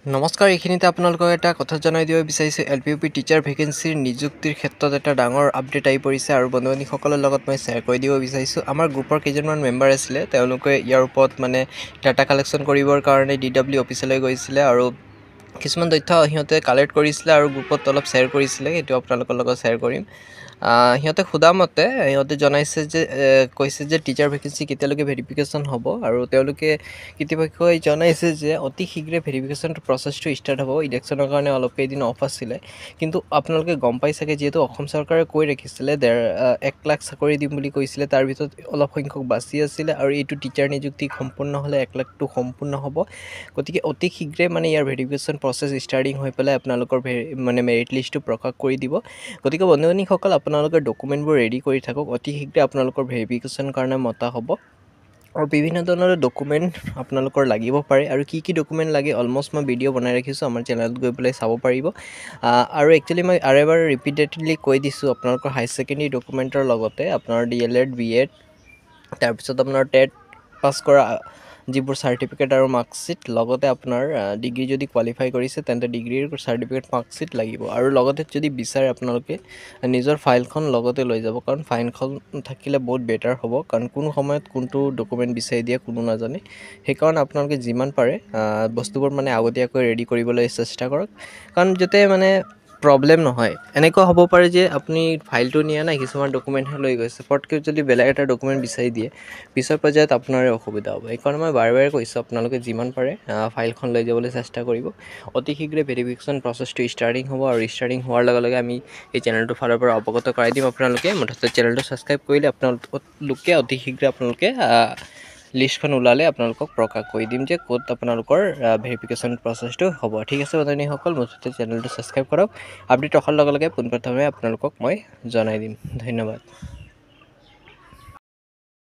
নমস্কাৰ, এইখিনিতে আপোনালোকক এটা কথা জনাই দিব বিচাৰিছোঁ। LPUP টিচাৰ ভেকেঞ্চিৰ নিযুক্তিৰ ক্ষেত্ৰত এটা ডাঙৰ আপডেট আহি পৰিছে আৰু বন্ধু বান্ধৱীসকলৰ লগত মই শ্বেয়াৰ কৰি দিব বিচাৰিছোঁ। আমাৰ গ্ৰুপৰ কেইজনমান মেম্বাৰ আছিলে, তেওঁলোকে ইয়াৰ ওপৰত ডাটা কালেকশ্যন কৰিবৰ কাৰণে DW অফিচলৈ গৈছিলে আৰু কিছুমান তথ্য সিহঁতে কালেক্ট কৰিছিলে আৰু গ্ৰুপত অলপ শ্বেয়াৰ কৰিছিলে। সেইটো আপোনালোকৰ লগত শ্বেয়াৰ কৰিম। সিহঁতে সোধা মতে সিহঁতে জনাইছে যে কৈছে যে টিচাৰ ভেকেঞ্চি কেতিয়ালৈকে ভেৰিফিকেশ্যন হ'ব আৰু তেওঁলোকে কৰ্তৃপক্ষই জনাইছে যে অতি শীঘ্ৰে ভেৰিফিকেশ্যন প্ৰচেছটো ষ্টাৰ্ট হ'ব। ইলেকশ্যনৰ কাৰণে অলপ কেইদিন অফ আছিলে, কিন্তু আপোনালোকে গম পাই চাগে যিহেতু অসম চৰকাৰে কৈ ৰাখিছিলে 1 লাখ চাকৰি দিম বুলি কৈছিলে, তাৰ ভিতৰত অলপ সংখ্যক বাচি আছিলে আৰু এইটো টিচাৰ নিযুক্তি সম্পূৰ্ণ হ'লে 1 লাখটো সম্পূৰ্ণ হ'ব। গতিকে অতি শীঘ্ৰে ইয়াৰ ভেৰিফিকেশ্যন প্ৰচেছ ষ্টাৰ্টিং হৈ পেলাই আপোনালোকৰ মেৰিট লিষ্টটো প্ৰকাশ কৰি দিব। গতিকে বন্ধু বান্ধৱীসকল, আপোনালোকে ডকুমেণ্টবোৰ ৰেডি কৰি থাকক। অতি শীঘ্ৰে আপোনালোকৰ ভেৰিফিকেশ্যনৰ কাৰণে মতা হ'ব আৰু বিভিন্ন ধৰণৰ ডকুমেণ্ট আপোনালোকৰ লাগিব পাৰে আৰু কি ডকুমেণ্ট লাগে অলম'ষ্ট মই ভিডিঅ' বনাই ৰাখিছোঁ, আমাৰ চেনেলত গৈ পেলাই চাব পাৰিব। আৰু একচুৱেলি মই আৰু এবাৰ ৰিপিটেডলি কৈ দিছোঁ, আপোনালোকৰ হাই ছেকেণ্ডেৰী ডকুমেণ্টৰ লগতে আপোনাৰ DLED BEd, তাৰপিছত আপোনাৰ টেট পাছ কৰা যিবোৰ চাৰ্টিফিকেট আৰু মাৰ্কশ্বিট, লগতে আপোনাৰ ডিগ্ৰী যদি কোৱালিফাই কৰিছে তেন্তে ডিগ্ৰীৰ চাৰ্টিফিকেট মাৰ্কশ্বিট লাগিব আৰু লগতে যদি বিচাৰে আপোনালোকে নিজৰ ফাইলখন লগতে লৈ যাব, কাৰণ ফাইলখন থাকিলে বহুত বেটাৰ হ'ব, কাৰণ কোন সময়ত কোনটো ডকুমেণ্ট বিচাৰি দিয়ে কোনো নাজানে। সেইকাৰণে আপোনালোকে যিমান পাৰে বস্তুবোৰ আগতীয়াকৈ ৰেডি কৰিবলৈ চেষ্টা কৰক, কাৰণ যাতে প্ৰব্লেম নহয়। এনেকুৱা হ'ব পাৰে যে আপুনি ফাইলটো নিয়া নাই, কিছুমান ডকুমেণ্টহে লৈ গৈছে, পটকৈ যদি বেলেগ এটা ডকুমেণ্ট বিচাৰি দিয়ে পিছৰ পৰ্যায়ত আপোনাৰে অসুবিধা হ'ব। সেইকাৰণে মই বাৰে বাৰে কৈছোঁ, আপোনালোকে যিমান পাৰে ফাইলখন লৈ যাবলৈ চেষ্টা কৰিব। অতি শীঘ্ৰে ভেৰিফিকেশ্যন প্ৰচেছটো ষ্টাৰ্টিং হ'ব আৰু ষ্টাৰ্টিং হোৱাৰ লগে লগে আমি এই চেনেলটোৰ ফালৰ পৰা অৱগত কৰাই দিম আপোনালোকে। মুঠতে চেনেলটো ছাবস্ক্ৰাইব কৰিলে আপোনালোকে অতি শীঘ্ৰে লিষ্টখন ওলালে আপোনালোকক প্ৰকাশ কৰি দিম যে ক'ত আপোনালোকৰ ভেৰিফিকেশ্যন প্ৰচেছটো হ'ব। ঠিক আছে বন্ধুসকল, মুঠতে চেনেলটো ছাবস্ক্ৰাইব কৰক। আপডেট অহাৰ লগে লগে পোনপ্ৰথমে আপোনালোকক মই জনাই দিম। ধন্যবাদ।